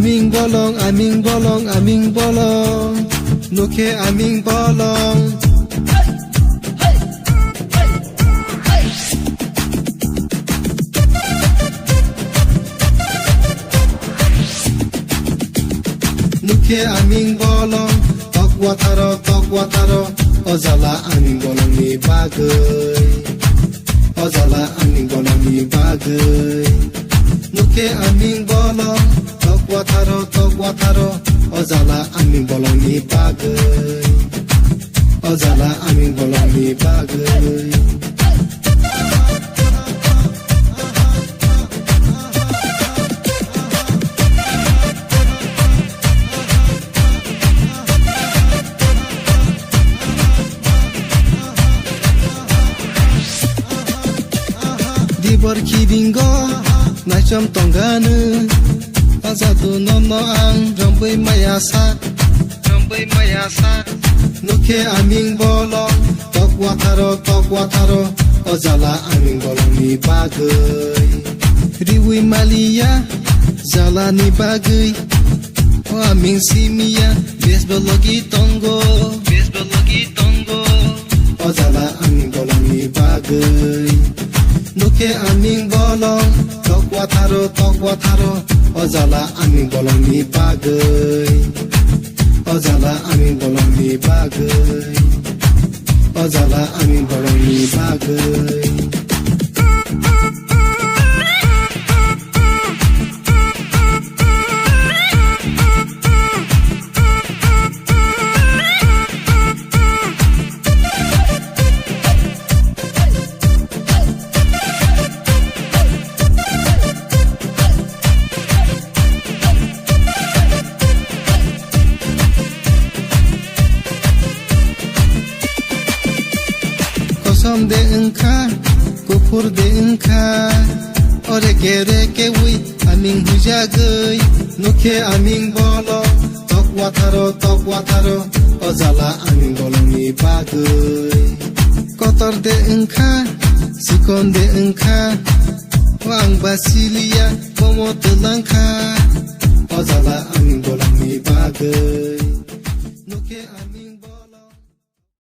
aming bolong, nuke aming bolong. Nuke aming bolong, tok wataro, ojala aming bolong ni bagai, ojala aming bolong ni bagai. Nuke aming bolong, tok wataro, ojala aming bolong ni bagai, ojala aming bolong ni bagai. Dibor kidingo nacham tongganu pasatu nono ang rombai mayasa nuke aming bolong tok wataro ojala aming bolong ni bagai riwi malia jala ni bagai o aming simia besbologi tongo ojala aming bolong ni bagai nuke aming bolong tok wataro ojala aming bolong ni bagai, ojala aming bolong ni bagai, ojala aming bolong ni bagai. Kosong de engka, kufur de engka, ore reke wi aming hujagai, nuke aming bolong, tok wataro, ojala aming bolong ni bagai. Kotor de engka, sikon de engka, wang basilia, momo telangka, ojala aming bolong ni bagai.